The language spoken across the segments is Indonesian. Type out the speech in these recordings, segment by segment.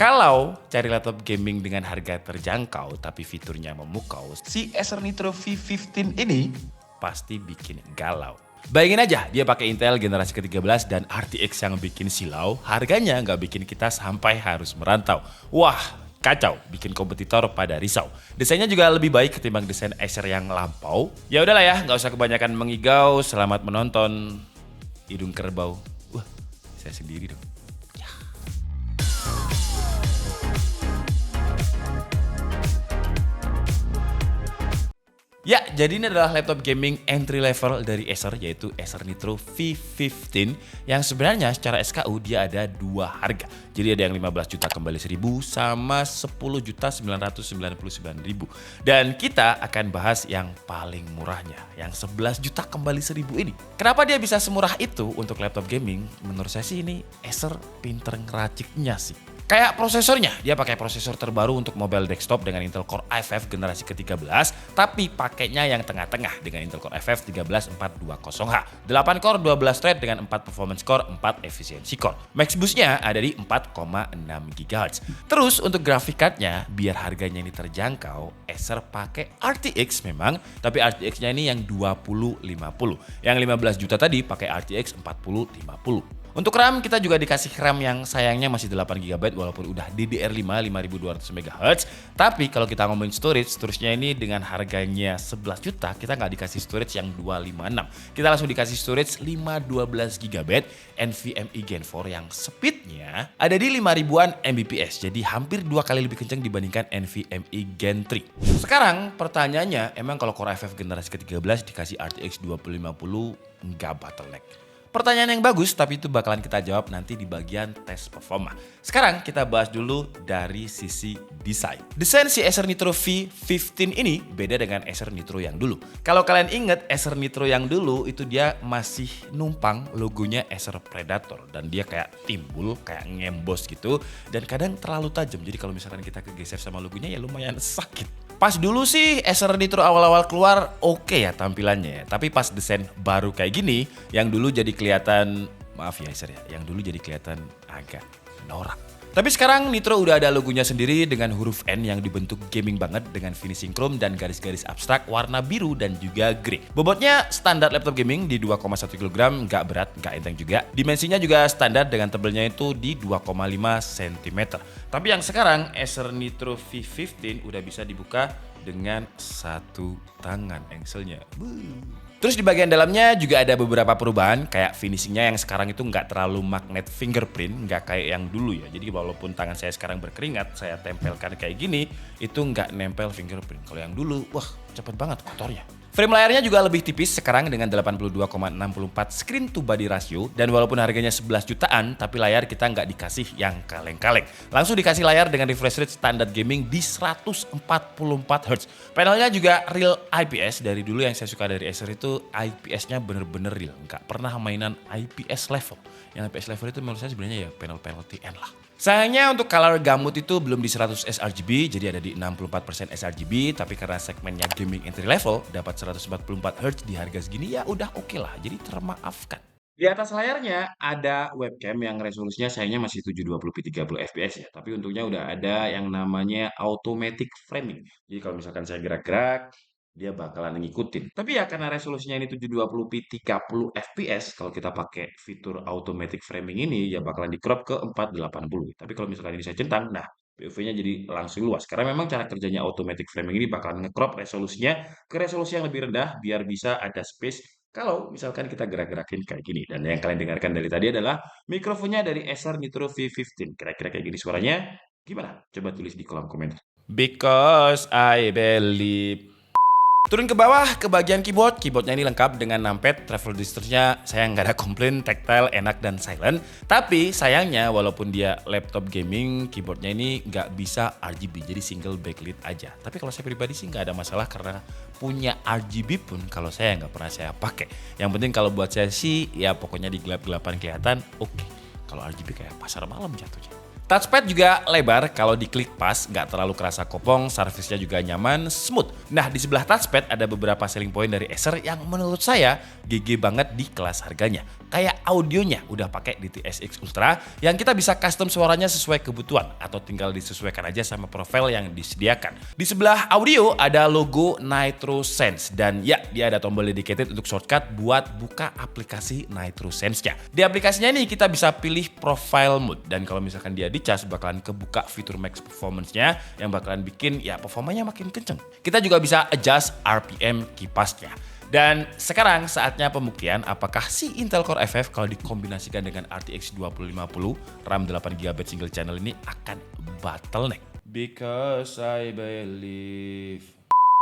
Kalau cari laptop gaming dengan harga terjangkau tapi fiturnya memukau, si Acer Nitro V15 ini pasti bikin galau. Bayangin aja, dia pakai Intel generasi ke-13 dan RTX yang bikin silau, harganya nggak bikin kita sampai harus merantau. Wah, kacau, bikin kompetitor pada risau. Desainnya juga lebih baik ketimbang desain Acer yang lampau. Ya udahlah ya, nggak usah kebanyakan mengigau. Selamat menonton hidung kerbau. Wah, saya sendiri dong. Ya, jadi ini adalah laptop gaming entry level dari Acer, yaitu Acer Nitro V15 yang sebenarnya secara SKU dia ada dua harga. Jadi ada yang 15 juta kembali 1000 sama 10.999.000. Dan kita akan bahas yang paling murahnya, yang 11 juta kembali 1000 ini. Kenapa dia bisa semurah itu untuk laptop gaming? Menurut saya sih ini Acer pinter ngeraciknya sih. Kayak prosesornya, dia pakai prosesor terbaru untuk mobile desktop dengan Intel Core i5 generasi ke-13, tapi pakainya yang tengah-tengah dengan Intel Core i5 13420H. 8 core, 12 thread dengan 4 performance core, 4 efficiency core. Max boost-nya ada di 4,6 GHz. Terus untuk graphic card-nya, biar harganya ini terjangkau, Acer pakai RTX memang, tapi RTX-nya ini yang 2050. Yang 15 juta tadi pakai RTX 4050. Untuk RAM kita juga dikasih RAM yang sayangnya masih 8GB walaupun udah DDR5 5200 MHz. Tapi kalau kita ngomongin storage-nya ini dengan harganya 11 juta kita nggak dikasih storage yang 256. Kita langsung dikasih storage 512GB NVMe Gen 4 yang speednya ada di 5000-an Mbps. Jadi hampir 2 kali lebih kencang dibandingkan NVMe Gen 3. Sekarang pertanyaannya, emang kalau Core i5 generasi ke-13 dikasih RTX 2050 nggak bottleneck? Pertanyaan yang bagus, tapi itu bakalan kita jawab nanti di bagian tes performa. Sekarang kita bahas dulu dari sisi desain. Desain si Acer Nitro V15 ini beda dengan Acer Nitro yang dulu. Kalau kalian inget Acer Nitro yang dulu itu dia masih numpang logonya Acer Predator. Dan dia kayak timbul, kayak ngembos gitu. Dan kadang terlalu tajam, jadi kalau misalkan kita kegeser sama logonya ya lumayan sakit. Pas dulu sih Acer Nitro awal-awal keluar oke ya tampilannya. Tapi pas desain baru kayak gini, yang dulu jadi kelihatan, maaf ya Acer ya, yang dulu jadi kelihatan agak norak. Tapi sekarang Nitro udah ada logonya sendiri dengan huruf N yang dibentuk gaming banget dengan finishing chrome dan garis-garis abstrak warna biru dan juga grey. Bobotnya standar laptop gaming di 2,1 kg, nggak berat, nggak enteng juga. Dimensinya juga standar dengan tebelnya itu di 2,5 cm. Tapi yang sekarang Acer Nitro V15 udah bisa dibuka dengan satu tangan engselnya. Terus di bagian dalamnya juga ada beberapa perubahan, kayak finishingnya yang sekarang itu nggak terlalu magnet fingerprint, nggak kayak yang dulu ya. Jadi walaupun tangan saya sekarang berkeringat, saya tempelkan kayak gini, itu nggak nempel fingerprint. Kalau yang dulu, wah cepet banget kotornya. Frame layarnya juga lebih tipis sekarang dengan 82,64 screen to body ratio. Dan walaupun harganya 11 jutaan, tapi layar kita nggak dikasih yang kaleng-kaleng. Langsung dikasih layar dengan refresh rate standar gaming di 144Hz. Panelnya juga real IPS. Dari dulu yang saya suka dari Acer itu IPS-nya bener-bener real. Nggak pernah mainan IPS level. Yang IPS level itu menurut saya sebenarnya ya panel-panel TN lah. Sayangnya untuk color gamut itu belum di 100 sRGB, jadi ada di 64% sRGB, tapi karena segmennya gaming entry level dapat 144Hz di harga segini ya udah oke lah, jadi termaafkan. Di atas layarnya ada webcam yang resolusinya sayangnya masih 720p 30 fps ya, tapi untungnya udah ada yang namanya automatic framing. Jadi kalau misalkan saya gerak-gerak, dia bakalan ngikutin. Tapi ya karena resolusinya ini 720p 30 fps, kalau kita pakai fitur automatic framing ini ya bakalan di crop ke 480. Tapi kalau misalkan ini saya centang, nah POV-nya jadi langsung luas. Karena memang cara kerjanya automatic framing ini bakalan nge-crop resolusinya ke resolusi yang lebih rendah biar bisa ada space kalau misalkan kita gerak-gerakin kayak gini. Dan yang kalian dengarkan dari tadi adalah mikrofonnya dari Acer Nitro V15. Kira-kira kayak gini suaranya. Gimana? Coba tulis di kolom komentar. Because I believe. Turun ke bawah ke bagian keyboard. Keyboardnya ini lengkap dengan numpad. Travel distance-nya saya nggak ada komplain, tactile, enak dan silent. Tapi sayangnya walaupun dia laptop gaming, keyboardnya ini nggak bisa RGB, jadi single backlit aja. Tapi kalau saya pribadi sih nggak ada masalah karena punya RGB pun kalau saya nggak pernah saya pakai. Yang penting kalau buat saya sih ya pokoknya di gelap-gelapan kelihatan oke. Kalau RGB kayak pasar malam jatuhnya. Touchpad juga lebar, kalau diklik pas, nggak terlalu kerasa kopong, servisnya juga nyaman, smooth. Nah, di sebelah touchpad ada beberapa selling point dari Acer yang menurut saya GG banget di kelas harganya. Kayak audionya udah pakai DTS:X Ultra yang kita bisa custom suaranya sesuai kebutuhan atau tinggal disesuaikan aja sama profil yang disediakan. Di sebelah audio ada logo Nitro Sense dan ya, dia ada tombol dedicated untuk shortcut buat buka aplikasi Nitro Sense-nya. Di aplikasinya ini kita bisa pilih profile mode dan kalau misalkan dia dicas bakalan kebuka fitur max performance-nya yang bakalan bikin ya performanya makin kenceng. Kita juga bisa adjust RPM kipasnya. Dan sekarang saatnya pembuktian apakah si Intel Core FF kalau dikombinasikan dengan RTX 2050 RAM 8GB single channel ini akan bottleneck. Because I believe.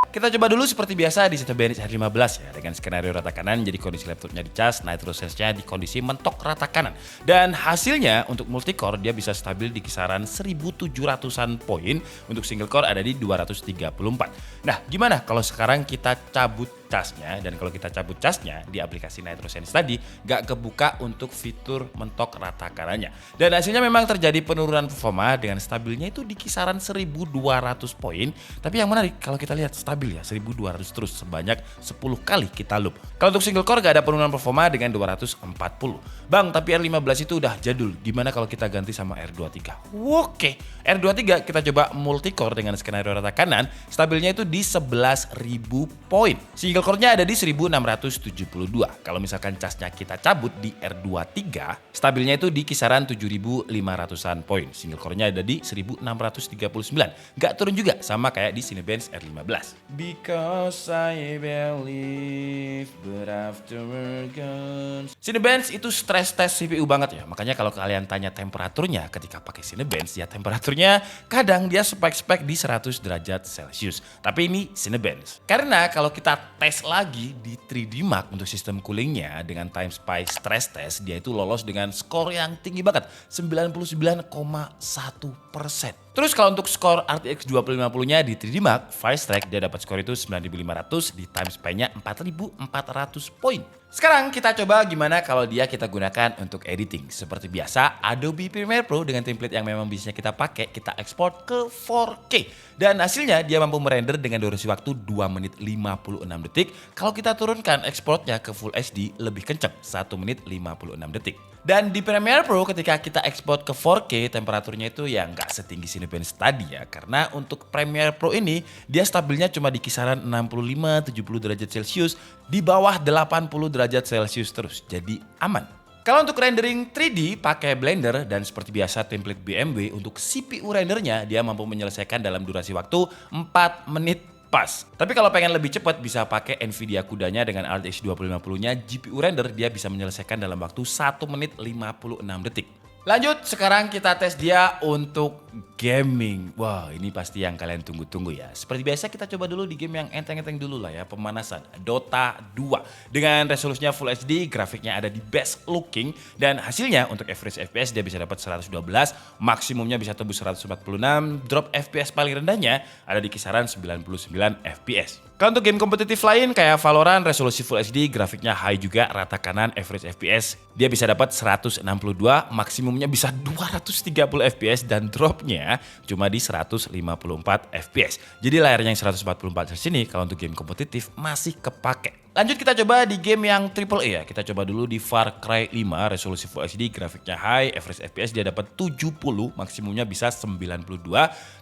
Kita coba dulu seperti biasa di Cinebench R15 ya, dengan skenario rata kanan, jadi kondisi laptopnya dicas, Nitro Sense-nya di kondisi mentok rata kanan. Dan hasilnya untuk multicore dia bisa stabil di kisaran 1700-an poin, untuk single core ada di 234. Nah, gimana kalau sekarang kita cabut casnya, dan kalau kita cabut casnya di aplikasi Nitro Sense tadi gak kebuka untuk fitur mentok rata kanannya. Dan hasilnya memang terjadi penurunan performa dengan stabilnya itu di kisaran 1200 poin. Tapi yang menarik kalau kita lihat stabil ya 1200 terus sebanyak 10 kali kita loop. Kalau untuk single core gak ada penurunan performa dengan 240. Bang, tapi R15 itu udah jadul. Gimana kalau kita ganti sama R23? Oke, R23 kita coba multicore dengan skenario rata kanan, stabilnya itu di 11.000 poin. Single core-nya ada di 1672. Kalau misalkan casnya kita cabut di R23, stabilnya itu di kisaran 7500-an poin. Single core-nya ada di 1639. Nggak turun juga, sama kayak di Cinebench R15. Because I believe, but afterwards. Cinebench itu stress test CPU banget ya. Makanya kalau kalian tanya temperaturnya ketika pakai Cinebench, ya temperaturnya kadang dia spek-spek di 100 derajat Celcius. Tapi ini Cinebench. Karena kalau kita tes lagi di 3D Mark untuk sistem coolingnya dengan Time Spy stress test, dia itu lolos dengan skor yang tinggi banget, 99,1%. Terus kalau untuk skor RTX 2050-nya di 3D Mark, Fire Strike dia dapat skor itu 9500, di Time Spy-nya 4400 poin. Sekarang kita coba gimana kalau dia kita gunakan untuk editing. Seperti biasa, Adobe Premiere Pro dengan template yang memang bisa kita pakai, kita ekspor ke 4K. Dan hasilnya dia mampu merender dengan durasi waktu 2 menit 56 detik. Kalau kita turunkan ekspornya ke Full HD lebih kenceng, 1 menit 56 detik. Dan di Premiere Pro ketika kita ekspor ke 4K, temperaturnya itu ya nggak setinggi Cinebench tadi ya. Karena untuk Premiere Pro ini dia stabilnya cuma di kisaran 65-70 derajat Celcius, di bawah 80 derajat Celcius terus. Jadi aman. Kalau untuk rendering 3D pakai Blender dan seperti biasa template BMW untuk CPU rendernya dia mampu menyelesaikan dalam durasi waktu 4 menit pas. Tapi kalau pengen lebih cepat bisa pakai Nvidia kudanya dengan RTX 2050-nya GPU render dia bisa menyelesaikan dalam waktu 1 menit 56 detik. Lanjut, sekarang kita tes dia untuk gaming. Wah, ini pasti yang kalian tunggu-tunggu ya. Seperti biasa kita coba dulu di game yang enteng-enteng dulu lah ya, pemanasan. Dota 2. Dengan resolusinya Full HD, grafiknya ada di best looking, dan hasilnya untuk average FPS dia bisa dapat 112, maksimumnya bisa tembus 146, drop FPS paling rendahnya ada di kisaran 99 FPS. Kalau untuk game kompetitif lain kayak Valorant, resolusi Full HD, grafiknya high juga, rata kanan, average FPS dia bisa dapat 162, maksimumnya bisa 230 FPS dan dropnya cuma di 154 FPS. Jadi layarnya yang 144 Hz ini kalau untuk game kompetitif masih kepake. Lanjut kita coba di game yang AAA ya. Kita coba dulu di Far Cry 5, resolusi Full HD, grafiknya high, average FPS dia dapat 70, maksimumnya bisa 92,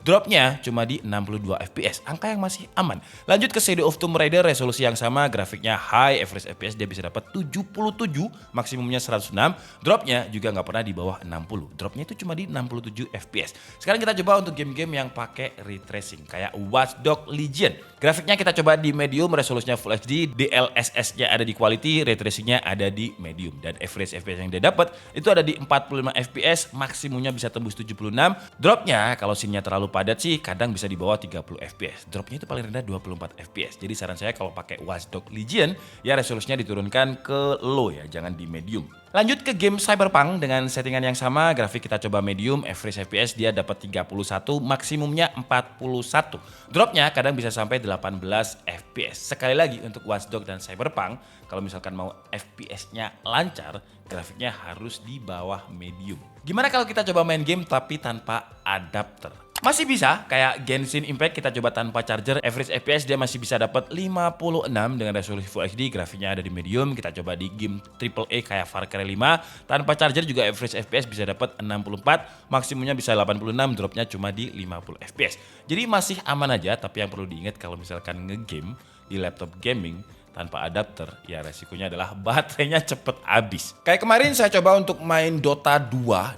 dropnya cuma di 62 FPS, angka yang masih aman. Lanjut ke Shadow of Tomb Raider, resolusi yang sama, grafiknya high, average FPS dia bisa dapat 77, maksimumnya 106, dropnya juga nggak pernah di bawah 60, dropnya itu cuma di 67 FPS. Sekarang kita coba untuk game-game yang pakai ray tracing kayak Watch Dogs Legion. Grafiknya kita coba di medium, resolusinya Full HD, DLSS-nya ada di quality, ray tracing-nya ada di medium, dan average FPS yang dia dapat itu ada di 45 FPS, maksimumnya bisa tembus 76. Dropnya kalau scene-nya terlalu padat sih kadang bisa di bawah 30 FPS. Dropnya itu paling rendah 24 FPS. Jadi saran saya kalau pakai Watch Dogs Legion ya resolusinya diturunkan ke low ya, jangan di medium. Lanjut ke game Cyberpunk dengan settingan yang sama, grafik kita coba medium, average FPS dia dapat 31, maksimumnya 41. Dropnya kadang bisa sampai 18 FPS. Sekali lagi untuk Watch Dogs dan Cyberpunk, kalau misalkan mau FPS-nya lancar, grafiknya harus di bawah medium. Gimana kalau kita coba main game tapi tanpa adapter? Masih bisa, kayak Genshin Impact kita coba tanpa charger, average FPS dia masih bisa dapat 56 dengan resolusi Full HD, grafiknya ada di medium. Kita coba di game AAA kayak Far Cry 5, tanpa charger juga average FPS bisa dapat 64, maksimumnya bisa 86, dropnya cuma di 50 FPS. Jadi masih aman aja, tapi yang perlu diingat kalau misalkan ngegame di laptop gaming tanpa adapter, ya resikonya adalah baterainya cepet habis. Kayak kemarin saya coba untuk main Dota 2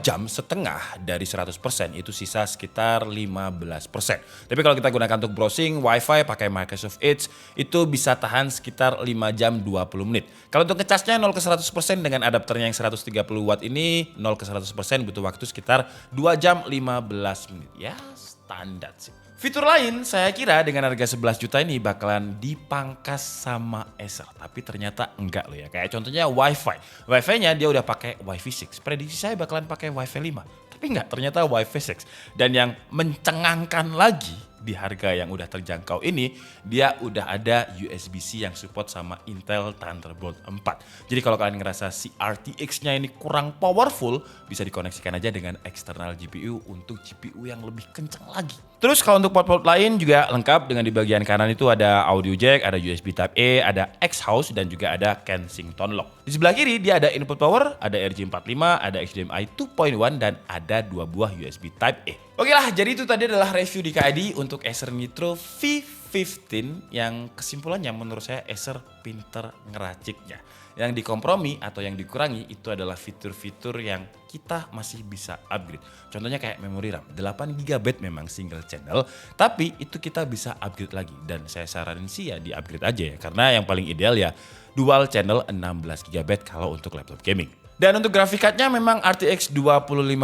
jam setengah dari 100%, itu sisa sekitar 15%. Tapi kalau kita gunakan untuk browsing, wifi pakai Microsoft Edge, itu bisa tahan sekitar 5 jam 20 menit. Kalau untuk ngecasnya 0 ke 100% dengan adapternya yang 130 watt ini, 0 ke 100% butuh waktu sekitar 2 jam 15 menit. Ya standar sih. Fitur lain saya kira dengan harga 11 juta ini bakalan dipangkas sama Acer. Tapi ternyata enggak loh ya. Kayak contohnya Wi-Fi. Wi-Fi-nya dia udah pakai Wi-Fi 6. Prediksi saya bakalan pakai Wi-Fi 5. Tapi enggak, ternyata Wi-Fi 6. Dan yang mencengangkan lagi di harga yang udah terjangkau ini, dia udah ada USB-C yang support sama Intel Thunderbolt 4. Jadi kalau kalian ngerasa si RTX-nya ini kurang powerful, bisa dikoneksikan aja dengan eksternal GPU untuk GPU yang lebih kencang lagi. Terus kalau untuk port-port lain juga lengkap, dengan di bagian kanan itu ada audio jack, ada USB Type A, ada X-House, dan juga ada Kensington lock. Di sebelah kiri dia ada input power, ada RJ45, ada HDMI 2.1, dan ada 2 buah USB Type A. Oke lah, jadi itu tadi adalah review di KID untuk Acer Nitro V15 yang kesimpulannya menurut saya Acer pinter ngeraciknya. Yang dikompromi atau yang dikurangi itu adalah fitur-fitur yang kita masih bisa upgrade. Contohnya kayak memori RAM, 8GB memang single channel, tapi itu kita bisa upgrade lagi. Dan saya saranin sih ya di upgrade aja ya, karena yang paling ideal ya dual channel 16GB kalau untuk laptop gaming. Dan untuk grafik cardnya memang RTX 2050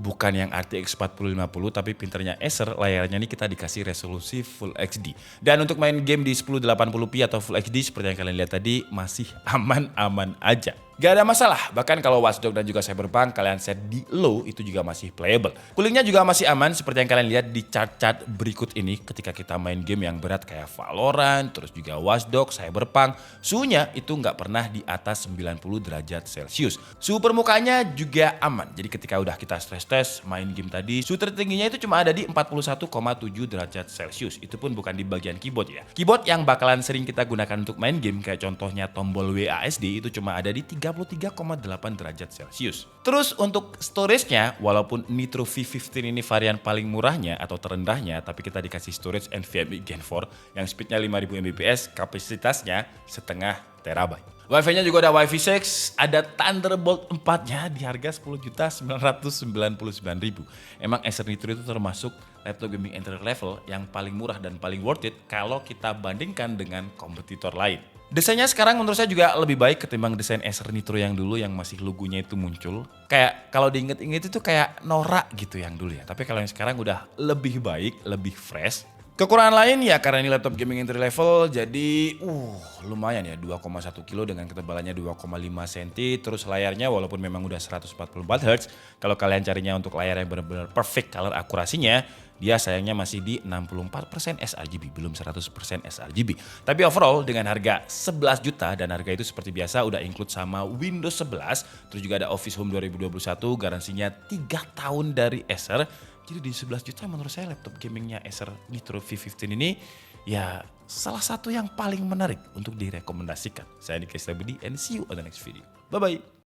bukan yang RTX 4050, tapi pinternya Acer layarnya ini kita dikasih resolusi Full HD. Dan untuk main game di 1080p atau Full HD seperti yang kalian lihat tadi masih aman-aman aja. Gak ada masalah, bahkan kalau Watch Dogs dan juga Cyberpunk kalian set di low itu juga masih playable. Coolingnya juga masih aman seperti yang kalian lihat di chart-chart berikut ini ketika kita main game yang berat kayak Valorant, terus juga Watch Dogs, Cyberpunk, suhunya itu nggak pernah di atas 90 derajat Celcius. Suhu permukaannya juga aman, jadi ketika udah kita stress test main game tadi, suhu tertingginya itu cuma ada di 41,7 derajat Celcius. Itu pun bukan di bagian keyboard ya. Keyboard yang bakalan sering kita gunakan untuk main game kayak contohnya tombol WASD itu cuma ada di 33,8 derajat Celcius. Terus untuk storage-nya, walaupun Nitro V15 ini varian paling murahnya atau terendahnya, tapi kita dikasih storage NVMe Gen 4 yang speednya 5000 Mbps, kapasitasnya setengah terabyte. Wi-Fi-nya juga ada Wi-Fi 6, ada Thunderbolt 4-nya di harga 10.999.000. Emang Acer Nitro itu termasuk laptop gaming entry level yang paling murah dan paling worth it kalau kita bandingkan dengan kompetitor lain. Desainnya sekarang menurut saya juga lebih baik ketimbang desain Acer Nitro yang dulu yang masih logonya itu muncul. Kayak kalau diinget-inget itu kayak norak gitu yang dulu ya. Tapi kalau yang sekarang udah lebih baik, lebih fresh. Kekurangan lain ya karena ini laptop gaming entry level jadi lumayan ya 2,1 kilo dengan ketebalannya 2,5 cm. Terus layarnya walaupun memang udah 144Hz, kalau kalian carinya untuk layar yang benar-benar perfect color akurasinya, dia sayangnya masih di 64% sRGB, belum 100% sRGB. Tapi overall dengan harga 11 juta dan harga itu seperti biasa udah include sama Windows 11, terus juga ada Office Home 2021, garansinya 3 tahun dari Acer. Jadi di 11 juta menurut saya laptop gamingnya Acer Nitro V15 ini ya salah satu yang paling menarik untuk direkomendasikan. Saya Niki Stabudi and see you on the next video. Bye-bye.